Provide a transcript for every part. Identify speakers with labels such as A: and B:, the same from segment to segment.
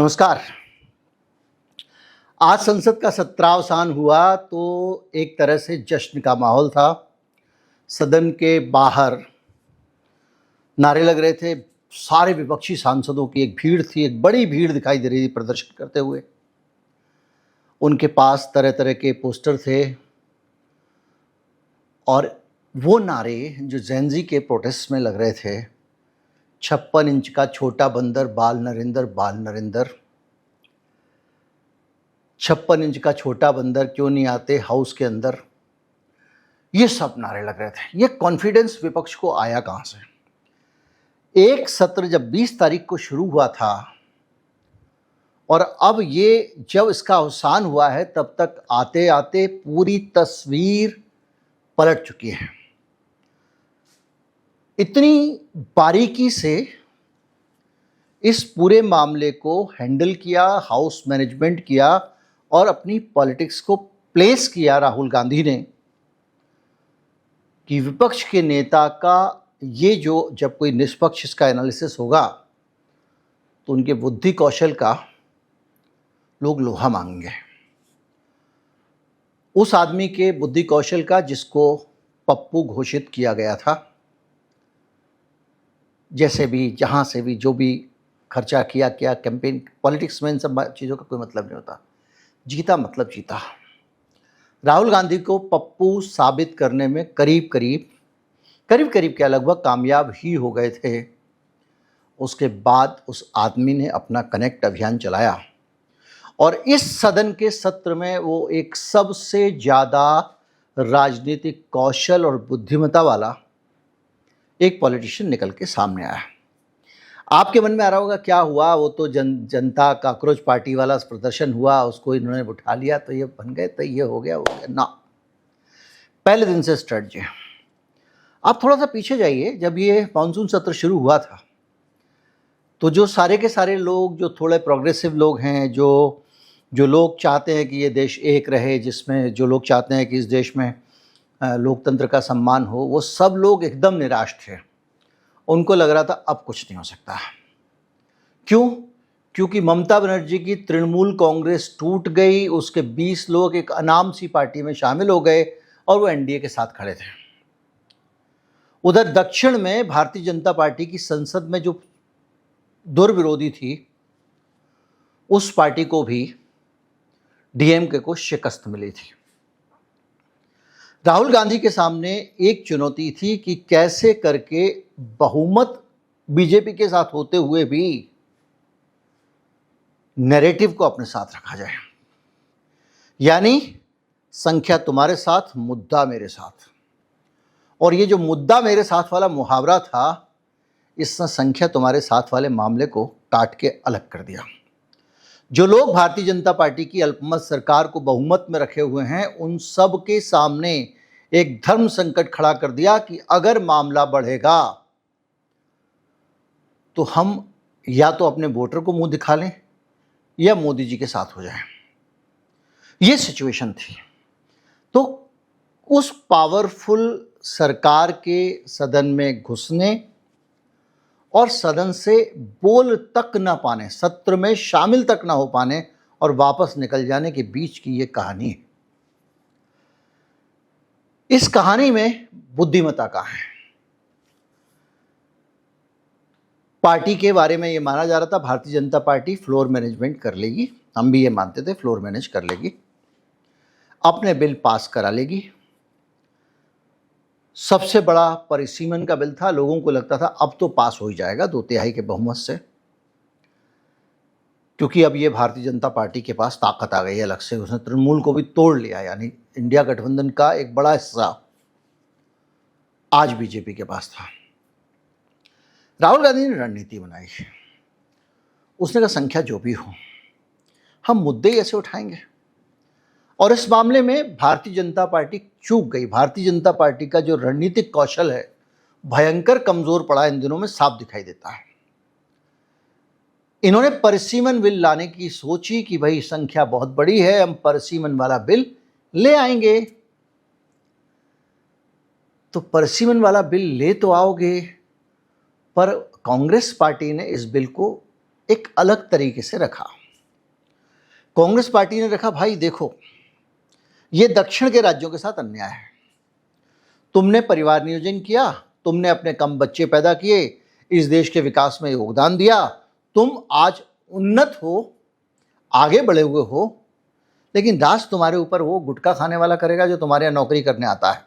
A: नमस्कार। आज संसद का सत्रावसान हुआ तो एक तरह से जश्न का माहौल था। सदन के बाहर नारे लग रहे थे। सारे विपक्षी सांसदों की एक भीड़ थी, एक बड़ी भीड़ दिखाई दे रही थी प्रदर्शन करते हुए। उनके पास तरह तरह के पोस्टर थे और वो नारे जो जेनजी के प्रोटेस्ट में लग रहे थे, 56 इंच का छोटा बंदर बाल नरेंद्र, बाल नरेंद्र, 56 इंच का छोटा बंदर क्यों नहीं आते हाउस के अंदर, ये सब नारे लग रहे थे। ये कॉन्फिडेंस विपक्ष को आया कहां से? एक सत्र जब 20 तारीख को शुरू हुआ था और अब ये जब इसका अवसान हुआ है, तब तक आते आते पूरी तस्वीर पलट चुकी है। इतनी बारीकी से इस पूरे मामले को हैंडल किया, हाउस मैनेजमेंट किया और अपनी पॉलिटिक्स को प्लेस किया राहुल गांधी ने कि विपक्ष के नेता का ये जो जब कोई निष्पक्ष इसका एनालिसिस होगा तो उनके बुद्धि कौशल का लोग लोहा मांगेंगे। उस आदमी के बुद्धि कौशल का जिसको पप्पू घोषित किया गया था, जैसे भी जहाँ से भी जो भी खर्चा किया कैंपेन, पॉलिटिक्स में इन सब चीज़ों का कोई मतलब नहीं होता। जीता मतलब जीता। राहुल गांधी को पप्पू साबित करने में करीब करीब क्या लगभग कामयाब ही हो गए थे। उसके बाद उस आदमी ने अपना कनेक्ट अभियान चलाया और इस सदन के सत्र में वो एक सबसे ज़्यादा राजनीतिक कौशल और बुद्धिमत्ता वाला एक पॉलिटिशियन निकल के सामने आया। आपके मन में आ रहा होगा क्या हुआ, वो तो जनता काकरोच पार्टी वाला प्रदर्शन हुआ, उसको इन्होंने उठा लिया तो ये बन गए, तो ये हो गया ना। पहले दिन से स्ट्रेटजी है। आप थोड़ा सा पीछे जाइए। जब ये मानसून सत्र शुरू हुआ था तो जो सारे के सारे लोग जो थोड़े प्रोग्रेसिव लोग हैं, जो लोग चाहते हैं कि ये देश एक रहे, जिसमें जो लोग चाहते हैं कि इस देश में लोकतंत्र का सम्मान हो, वो सब लोग एकदम निराश थे। उनको लग रहा था अब कुछ नहीं हो सकता। क्यों? क्योंकि ममता बनर्जी की तृणमूल कांग्रेस टूट गई, उसके 20 लोग एक अनाम सी पार्टी में शामिल हो गए और वो एनडीए के साथ खड़े थे। उधर दक्षिण में भारतीय जनता पार्टी की संसद में जो दुर्विरोधी थी, उस पार्टी को भी डीएमके को शिकस्त मिली थी। राहुल गांधी के सामने एक चुनौती थी कि कैसे करके बहुमत बीजेपी के साथ होते हुए भी नैरेटिव को अपने साथ रखा जाए। यानी संख्या तुम्हारे साथ, मुद्दा मेरे साथ। और ये जो मुद्दा मेरे साथ वाला मुहावरा था, इसने संख्या तुम्हारे साथ वाले मामले को काट के अलग कर दिया। जो लोग भारतीय जनता पार्टी की अल्पमत सरकार को बहुमत में रखे हुए हैं, उन सब के सामने एक धर्म संकट खड़ा कर दिया कि अगर मामला बढ़ेगा तो हम या तो अपने वोटर को मुंह दिखा लें या मोदी जी के साथ हो जाएं। ये सिचुएशन थी। तो उस पावरफुल सरकार के सदन में घुसने और सदन से बोल तक ना पाने, सत्र में शामिल तक ना हो पाने और वापस निकल जाने के बीच की ये कहानी है। इस कहानी में बुद्धिमत्ता का है। पार्टी के बारे में ये माना जा रहा था Bharatiya Janata party floor management कर लेगी, हम भी ये मानते थे फ्लोर मैनेज कर लेगी, अपने बिल पास करा लेगी। सबसे बड़ा परिसीमन का बिल था। लोगों को लगता था अब तो पास हो ही जाएगा 2/3 के बहुमत से, क्योंकि अब ये भारतीय जनता पार्टी के पास ताकत आ गई है अलग से। उसने तृणमूल को भी तोड़ लिया, यानी इंडिया गठबंधन का एक बड़ा हिस्सा आज बीजेपी के पास था। राहुल गांधी ने रणनीति बनाई। उसने कहा संख्या जो भी हो, हम मुद्दे ऐसे उठाएंगे। और इस मामले में भारतीय जनता पार्टी चूक गई। भारतीय जनता पार्टी का जो रणनीतिक कौशल है, भयंकर कमजोर पड़ा इन दिनों में, साफ दिखाई देता है। इन्होंने परिसीमन बिल लाने की सोची कि भाई संख्या बहुत बड़ी है, हम परिसीमन वाला बिल ले आएंगे। तो परिसीमन वाला बिल ले तो आओगे, पर कांग्रेस पार्टी ने इस बिल को एक अलग तरीके से रखा। कांग्रेस पार्टी ने रखा, भाई देखो ये दक्षिण के राज्यों के साथ अन्याय है, तुमने परिवार नियोजन किया, तुमने अपने कम बच्चे पैदा किए, इस देश के विकास में योगदान दिया, तुम आज उन्नत हो, आगे बढ़े हुए हो, लेकिन राज तुम्हारे ऊपर वो गुटखा खाने वाला करेगा जो तुम्हारे यहाँ नौकरी करने आता है।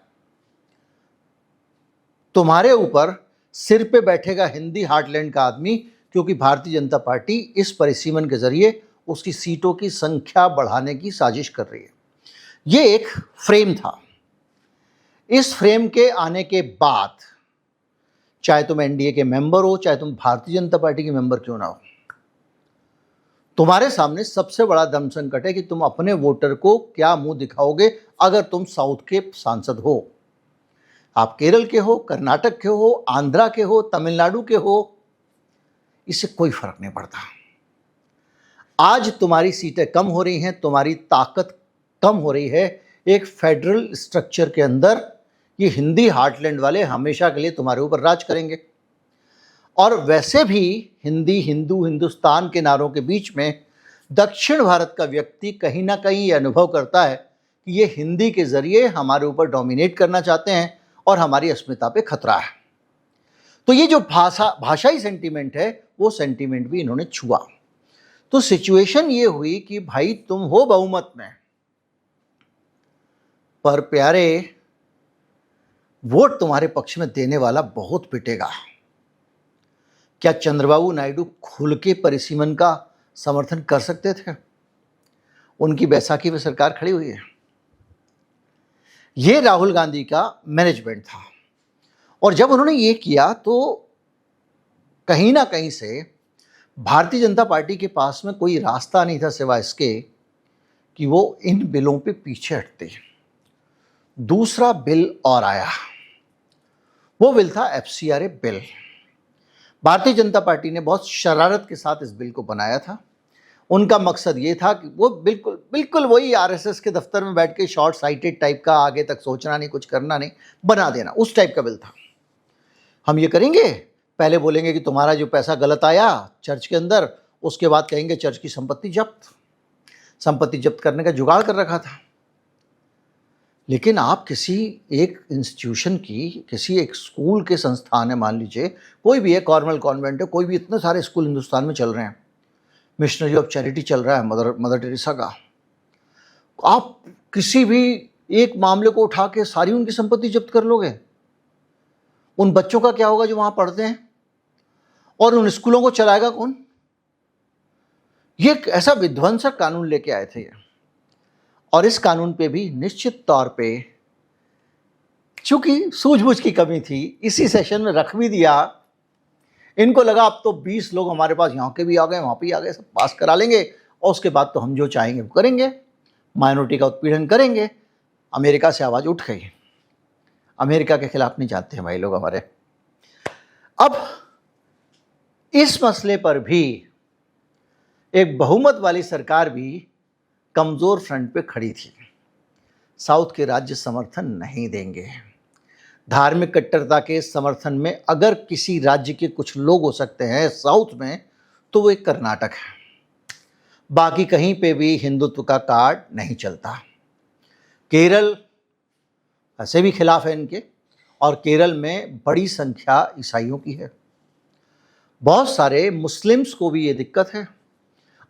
A: तुम्हारे ऊपर सिर पे बैठेगा हिंदी हार्टलैंड का आदमी, क्योंकि भारतीय जनता पार्टी इस परिसीमन के जरिए उसकी सीटों की संख्या बढ़ाने की साजिश कर रही है। ये एक फ्रेम था। इस फ्रेम के आने के बाद चाहे तुम एनडीए के मेंबर हो, चाहे तुम भारतीय जनता पार्टी के मेंबर क्यों ना हो, तुम्हारे सामने सबसे बड़ा दम संकट है कि तुम अपने वोटर को क्या मुंह दिखाओगे अगर तुम साउथ के सांसद हो। आप केरल के हो, कर्नाटक के हो, आंध्रा के हो, तमिलनाडु के हो, इससे कोई फर्क नहीं पड़ता। आज तुम्हारी सीटें कम हो रही हैं, तुम्हारी ताकत कम हो रही है। एक फेडरल स्ट्रक्चर के अंदर ये हिंदी हार्टलैंड वाले हमेशा के लिए तुम्हारे ऊपर राज करेंगे। और वैसे भी हिंदी, हिंदू, हिंदुस्तान के नारों के बीच में दक्षिण भारत का व्यक्ति कहीं ना कहीं ये अनुभव करता है कि ये हिंदी के जरिए हमारे ऊपर डोमिनेट करना चाहते हैं और हमारी अस्मिता पे खतरा है। तो ये जो भाषाई सेंटीमेंट है, वो सेंटीमेंट भी इन्होंने छुआ। तो सिचुएशन ये हुई कि भाई तुम हो बहुमत में, पर प्यारे वोट तुम्हारे पक्ष में देने वाला बहुत पिटेगा। क्या चंद्रबाबू नायडू खुल के परिसीमन का समर्थन कर सकते थे? उनकी बैसाखी में सरकार खड़ी हुई है। ये राहुल गांधी का मैनेजमेंट था, और जब उन्होंने ये किया तो कहीं ना कहीं से भारतीय जनता पार्टी के पास में कोई रास्ता नहीं था सिवाय इसके कि वो इन बिलों पे पीछे हटते। दूसरा बिल और आया, वो बिल था FCRA bill. Bharatiya Janata party ने बहुत शरारत के साथ इस बिल को बनाया था। उनका मकसद ये था कि वो बिल्कुल वही आरएसएस के दफ्तर में बैठ के शॉर्ट साइटेड टाइप का, आगे तक सोचना नहीं, कुछ करना नहीं, बना देना, उस टाइप का बिल था। हम ये करेंगे, पहले बोलेंगे कि तुम्हारा जो पैसा गलत आया चर्च के अंदर, उसके बाद कहेंगे चर्च की संपत्ति जब्त करने का जुगाड़ कर रखा था। लेकिन आप किसी एक इंस्टीट्यूशन की, किसी एक स्कूल के संस्थान है, मान लीजिए कोई भी है, कॉर्नवेल कॉन्वेंट है, कोई भी, इतने सारे स्कूल हिंदुस्तान में चल रहे हैं, मिशनरी ऑफ चैरिटी चल रहा है मदर टेरेसा का, आप किसी भी एक मामले को उठा के सारी उनकी संपत्ति जब्त कर लोगे? उन बच्चों का क्या होगा जो वहां पढ़ते हैं? और उन स्कूलों को चलाएगा कौन? ये एक ऐसा विध्वंसक कानून लेके आए थे। और इस कानून पे भी निश्चित तौर पे, चूंकि सूझबूझ की कमी थी, इसी सेशन में रख भी दिया। इनको लगा अब तो 20 लोग हमारे पास यहाँ के भी आ गए, वहाँ पे आ गए, सब पास करा लेंगे और उसके बाद तो हम जो चाहेंगे वो करेंगे, माइनॉरिटी का उत्पीड़न करेंगे। अमेरिका से आवाज़ उठ गई, अमेरिका के खिलाफ नहीं जाते हैं भाई लोग हमारे। अब इस मसले पर भी एक बहुमत वाली सरकार भी कमज़ोर फ्रंट पे खड़ी थी। साउथ के राज्य समर्थन नहीं देंगे। धार्मिक कट्टरता के समर्थन में अगर किसी राज्य के कुछ लोग हो सकते हैं साउथ में, तो वो एक कर्नाटक है। बाकी कहीं पे भी हिंदुत्व का कार्ड नहीं चलता। केरल ऐसे भी खिलाफ है इनके, और केरल में बड़ी संख्या ईसाइयों की है। बहुत सारे मुस्लिम्स को भी ये दिक्कत है,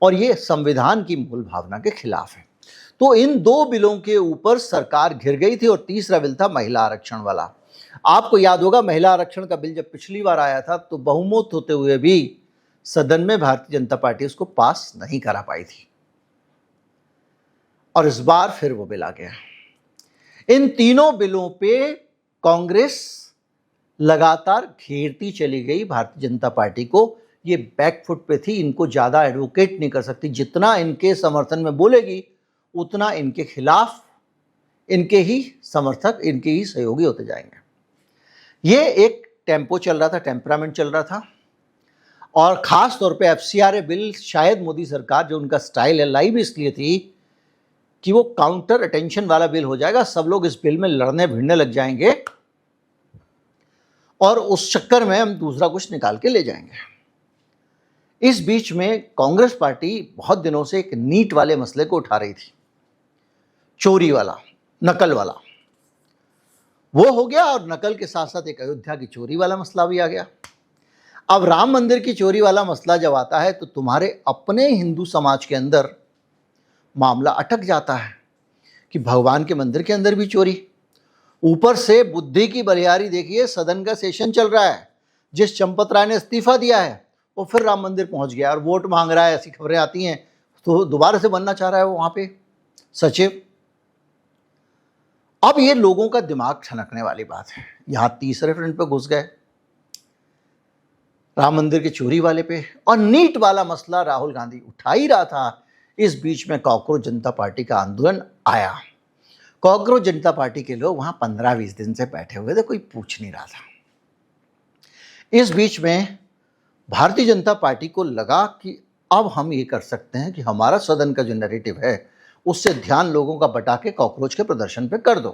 A: और ये संविधान की मूल भावना के खिलाफ है। तो इन दो बिलों के ऊपर सरकार घिर गई थी। और तीसरा बिल था महिला आरक्षण वाला। आपको याद होगा, महिला आरक्षण का बिल जब पिछली बार आया था तो बहुमत होते हुए भी सदन में भारतीय जनता पार्टी उसको पास नहीं करा पाई थी, और इस बार फिर वो बिल आ गया। इन तीनों बिलों पे कांग्रेस लगातार घेरती चली गई भारतीय जनता पार्टी को। ये बैकफुट पे थी, इनको ज़्यादा एडवोकेट नहीं कर सकती। जितना इनके समर्थन में बोलेगी उतना इनके खिलाफ इनके ही समर्थक, इनके ही सहयोगी होते जाएंगे। ये एक टेम्पो चल रहा था, टेम्परामेंट चल रहा था। और ख़ास तौर पे एफसीआरए बिल शायद मोदी सरकार, जो उनका स्टाइल है, लाई भी इसलिए थी कि वो काउंटर अटेंशन वाला बिल हो जाएगा, सब लोग इस बिल में लड़ने भिड़ने लग जाएंगे और उस चक्कर में हम दूसरा कुछ निकाल के ले जाएंगे। इस बीच में कांग्रेस पार्टी बहुत दिनों से एक नीट वाले मसले को उठा रही थी, चोरी वाला, नकल वाला। वो हो गया और नकल के साथ साथ एक अयोध्या की चोरी वाला मसला भी आ गया। अब राम मंदिर की चोरी वाला मसला जब आता है तो तुम्हारे अपने हिंदू समाज के अंदर मामला अटक जाता है कि भगवान के मंदिर के अंदर भी चोरी। ऊपर से बुद्धि की बलिहारी देखिए, सदन का सेशन चल रहा है, जिस चंपत राय ने इस्तीफा दिया है वो फिर राम मंदिर पहुंच गया और वोट मांग रहा है, ऐसी खबरें आती हैं। तो दोबारा से बनना चाह रहा है वो वहां पे सचिव। अब ये लोगों का दिमाग ठनकने वाली बात है। यहां तीसरे फ्रंट पे घुस गए, राम मंदिर की चोरी वाले पे, और नीट वाला मसला राहुल गांधी उठा ही रहा था। इस बीच में कॉकरोच जनता पार्टी का आंदोलन आया। कॉकरोच जनता पार्टी के लोग वहां 15-20 दिन से बैठे हुए थे, कोई पूछ नहीं रहा था। इस बीच में भारतीय जनता पार्टी को लगा कि अब हम ये कर सकते हैं कि हमारा सदन का जो नैरेटिव है उससे ध्यान लोगों का बटा के कॉकरोच के प्रदर्शन पे कर दो।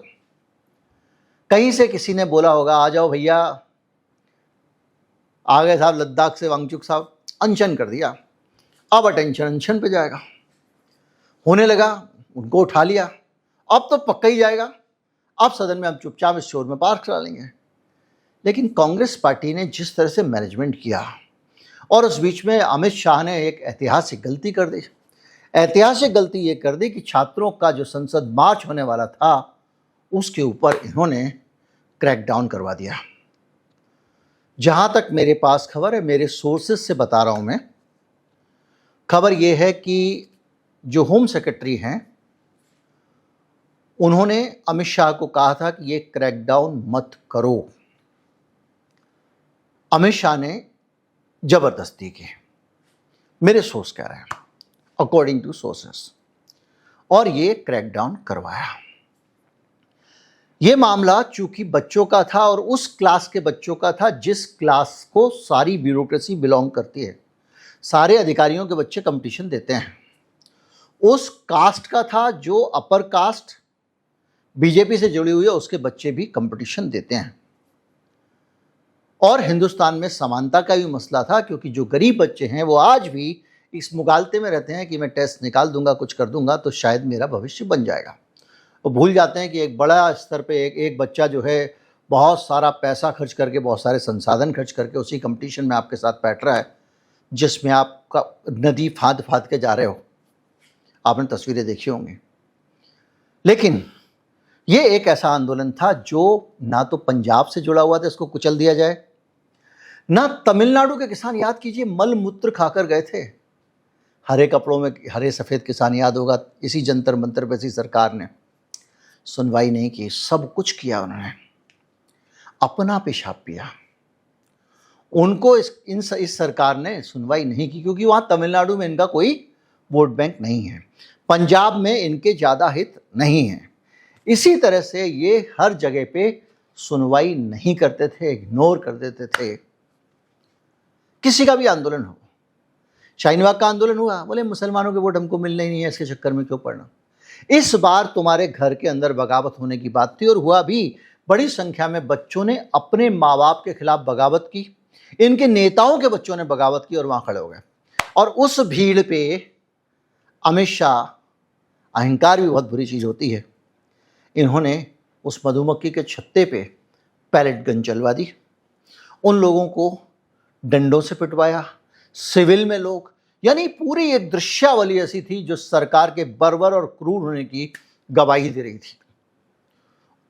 A: कहीं से किसी ने बोला होगा, आ जाओ भैया, आ गए साहब लद्दाख से वांगचुक साहब, अनशन कर दिया, अब अटेंशन अनशन पे जाएगा। होने लगा, उनको उठा लिया, अब तो पक्का ही जाएगा, अब सदन में हम चुपचाप इस शोर में पार करा लेंगे। लेकिन कांग्रेस पार्टी ने जिस तरह से मैनेजमेंट किया, और उस बीच में अमित शाह ने एक ऐतिहासिक गलती कर दी। ऐतिहासिक गलती ये कर दी कि छात्रों का जो संसद मार्च होने वाला था उसके ऊपर इन्होंने क्रैकडाउन करवा दिया। जहां तक मेरे पास खबर है, मेरे सोर्सेस से बता रहा हूं मैं, खबर यह है कि जो होम सेक्रेटरी हैं उन्होंने अमित शाह को कहा था कि ये क्रैकडाउन मत करो। अमित शाह ने जबरदस्ती की, मेरे सोर्स कह रहे हैं, अकॉर्डिंग टू सोर्सेस, और ये क्रैकडाउन करवाया। ये मामला चूंकि बच्चों का था और उस क्लास के बच्चों का था जिस क्लास को सारी ब्यूरोक्रेसी बिलोंग करती है, सारे अधिकारियों के बच्चे कंपटीशन देते हैं। उस कास्ट का था जो अपर कास्ट बीजेपी से जुड़ी हुई है, उसके बच्चे भी कंपटीशन देते हैं। और हिंदुस्तान में समानता का भी मसला था, क्योंकि जो गरीब बच्चे हैं वो आज भी इस मुगालते में रहते हैं कि मैं टेस्ट निकाल दूंगा, कुछ कर दूंगा तो शायद मेरा भविष्य बन जाएगा। वो भूल जाते हैं कि एक बड़ा स्तर पे एक बच्चा जो है बहुत सारा पैसा खर्च करके, बहुत सारे संसाधन खर्च करके उसी कंपटीशन में आपके साथ बैठ रहा है, जिसमें आपका नदी फाद फाद के जा रहे हो। आपने तस्वीरें देखी होंगी। लेकिन ये एक ऐसा आंदोलन था जो ना तो पंजाब से जुड़ा हुआ था, इसको कुचल दिया जाए, ना तमिलनाडु के किसान, याद कीजिए, मल मूत्र खाकर गए थे, हरे कपड़ों में, हरे सफ़ेद किसान, याद होगा, इसी जंतर मंतर पे इसी सरकार ने सुनवाई नहीं की, सब कुछ किया उन्होंने, अपना पेशाब पिया। उनको इस सरकार ने सुनवाई नहीं की, क्योंकि वहाँ तमिलनाडु में इनका कोई वोट बैंक नहीं है, पंजाब में इनके ज़्यादा हित नहीं है। इसी तरह से ये हर जगह पे सुनवाई नहीं करते थे, इग्नोर कर देते थे। किसी का भी आंदोलन हो, शाहीनबाग का आंदोलन हुआ, बोले मुसलमानों के वोट हमको मिलने ही नहीं है, इसके चक्कर में क्यों पड़ना। इस बार तुम्हारे घर के अंदर बगावत होने की बात थी और हुआ भी। बड़ी संख्या में बच्चों ने अपने माँ बाप के खिलाफ बगावत की, इनके नेताओं के बच्चों ने बगावत की और वहां खड़े हो गए। और उस भीड़ पे अमित शाह, अहंकार भी बहुत बुरी चीज होती है, इन्होंने उस मधुमक्खी के छत्ते पे पैलेट गन चलवा दी, उन लोगों को डंडों से पिटवाया, सिविल में लोग, यानी पूरी एक दृश्यावली ऐसी थी जो सरकार के बर्बर और क्रूर होने की गवाही दे रही थी।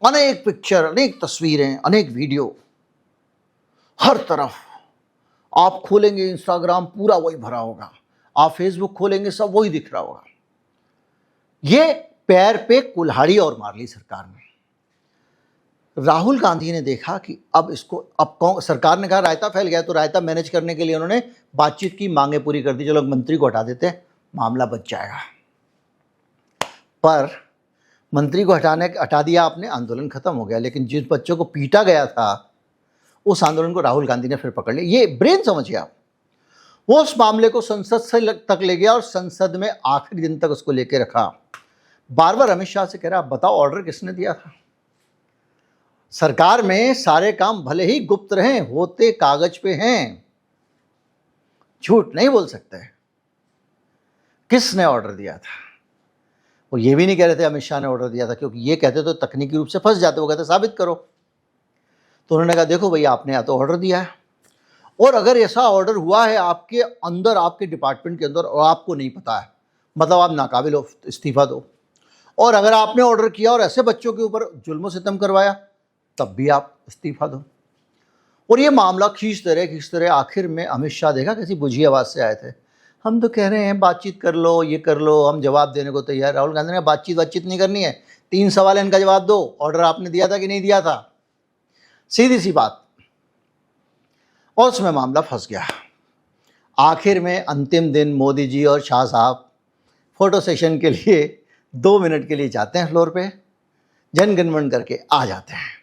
A: अनेक पिक्चर, अनेक तस्वीरें, अनेक वीडियो, हर तरफ आप खोलेंगे इंस्टाग्राम पूरा वही भरा होगा, आप फेसबुक खोलेंगे सब वही दिख रहा होगा। ये पैर पे कुल्हाड़ी और मार ली सरकार ने। राहुल गांधी ने देखा कि अब सरकार ने कहा रायता फैल गया, तो रायता मैनेज करने के लिए उन्होंने बातचीत की, मांगे पूरी कर दी, चलो मंत्री को हटा देते हैं, मामला बच जाएगा। पर मंत्री को हटा दिया आपने, आंदोलन खत्म हो गया, लेकिन जिस बच्चों को पीटा गया था उस आंदोलन को राहुल गांधी ने फिर पकड़ लिया। ये ब्रेन समझिए आप। वो उस मामले को संसद से तक ले गया और संसद में आखिरी दिन तक उसको लेके रखा। बार बार अमित शाह से कह रहा, बताओ ऑर्डर किसने दिया था। सरकार में सारे काम भले ही गुप्त रहें, होते कागज पे हैं, झूठ नहीं बोल सकते। किसने ऑर्डर दिया था? वो ये भी नहीं कह रहे थे अमित शाह ने ऑर्डर दिया था, क्योंकि ये कहते तो तकनीकी रूप से फंस जाते। वो कहते साबित करो। तो उन्होंने कहा देखो भैया, आपने या तो ऑर्डर दिया है, और अगर ऐसा ऑर्डर हुआ है आपके अंदर, आपके डिपार्टमेंट के अंदर, और आपको नहीं पता है, मतलब आप नाकाबिल हो, इस्तीफा दो। और अगर आपने ऑर्डर किया और ऐसे बच्चों के ऊपर जुल्म सितम करवाया, तब भी आप इस्तीफा दो। और ये मामला खींचते रहे। आखिर में अमित शाह देखा कैसी बुझी आवाज़ से आए थे, हम तो कह रहे हैं बातचीत कर लो, ये कर लो, हम जवाब देने को तैयार। राहुल गांधी ने बातचीत नहीं करनी है, 3 सवाल है, इनका जवाब दो, ऑर्डर आपने दिया था कि नहीं दिया था, सीधी सी बात। और उसमें मामला फंस गया। आखिर में अंतिम दिन मोदी जी और शाह साहब फोटो सेशन के लिए 2 मिनट के लिए जाते हैं फ्लोर पे, जनगणमन करके आ जाते हैं।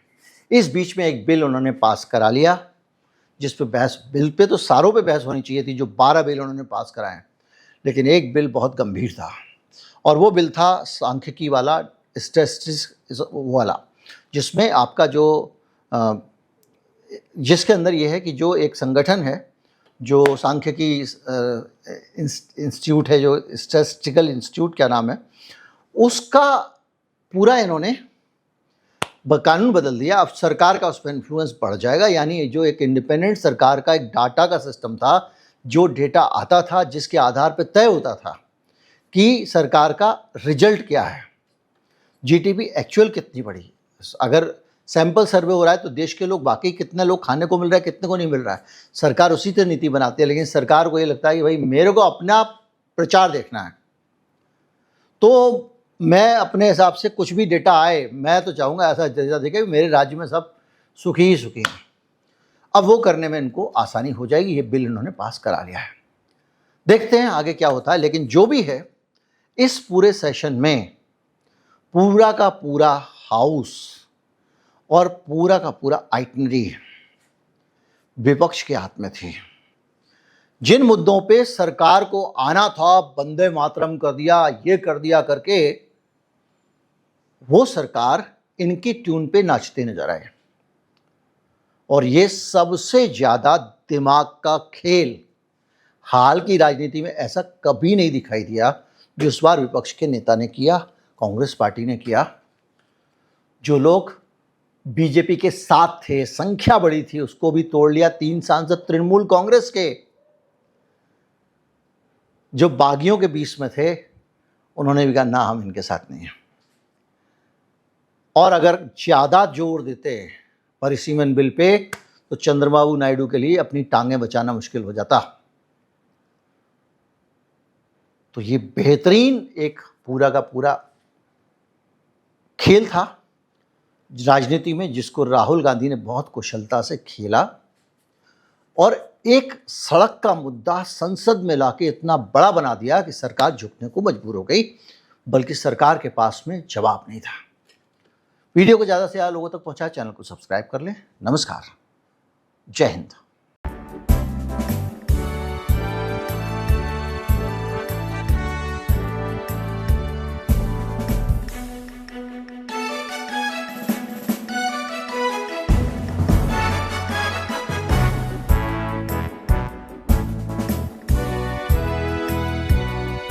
A: इस बीच में एक बिल उन्होंने पास करा लिया, जिस पे बहस, बिल पे तो सारों पे बहस होनी चाहिए थी, जो 12 बिल उन्होंने पास कराए, लेकिन एक बिल बहुत गंभीर था, और वो बिल था सांख्यिकी वाला, स्टैटिस्टिक्स वाला, जिसमें आपका जो जिसके अंदर ये है कि जो एक संगठन है, जो सांख्यिकी इंस्टीट्यूट है, जो स्टैटिस्टिकल इंस्टीट्यूट क्या नाम है उसका, पूरा इन्होंने कानून बदल दिया। अब सरकार का उस पर इन्फ्लुएंस बढ़ जाएगा। यानी जो एक इंडिपेंडेंट सरकार का एक डाटा का सिस्टम था, जो डेटा आता था, जिसके आधार पर तय होता था कि सरकार का रिजल्ट क्या है, जीडीपी एक्चुअल कितनी बढ़ी। अगर सैंपल सर्वे हो रहा है तो देश के लोग वाकई कितने लोग खाने को मिल रहा है, कितने को नहीं मिल रहा है, सरकार उसी से नीति बनाती है। लेकिन सरकार को ये लगता है कि भाई मेरे को अपना प्रचार देखना है, तो मैं अपने हिसाब से कुछ भी डेटा आए, मैं तो चाहूँगा ऐसा डेटा देखे मेरे राज्य में सब सुखी ही सुखी हैं। अब वो करने में इनको आसानी हो जाएगी। ये बिल इन्होंने पास करा लिया है, देखते हैं आगे क्या होता है। लेकिन जो भी है, इस पूरे सेशन में पूरा का पूरा हाउस और पूरा का पूरा आइटनरी विपक्ष के हाथ में थी। जिन मुद्दों पे सरकार को आना था, वंदे मातरम कर दिया, ये कर दिया करके, वो सरकार इनकी ट्यून पे नाचते नजर आए। और ये सबसे ज्यादा दिमाग का खेल हाल की राजनीति में ऐसा कभी नहीं दिखाई दिया जो इस बार विपक्ष के नेता ने किया, कांग्रेस पार्टी ने किया। जो लोग बीजेपी के साथ थे, संख्या बड़ी थी, उसको भी तोड़ लिया। 3 सांसद तृणमूल कांग्रेस के, जो बागियों के बीच में थे, उन्होंने भी कहा ना, हम इनके साथ नहीं हैं। और अगर ज़्यादा जोर देते परिसीमन बिल पे, तो चंद्रबाबू नायडू के लिए अपनी टांगें बचाना मुश्किल हो जाता। तो ये बेहतरीन एक पूरा का पूरा खेल था राजनीति में, जिसको राहुल गांधी ने बहुत कुशलता से खेला, और एक सड़क का मुद्दा संसद में लाके इतना बड़ा बना दिया कि सरकार झुकने को मजबूर हो गई, बल्कि सरकार के पास में जवाब नहीं था। वीडियो को ज़्यादा से ज़्यादा लोगों तक पहुंचाए, चैनल को सब्सक्राइब कर लें। नमस्कार, जय हिंद।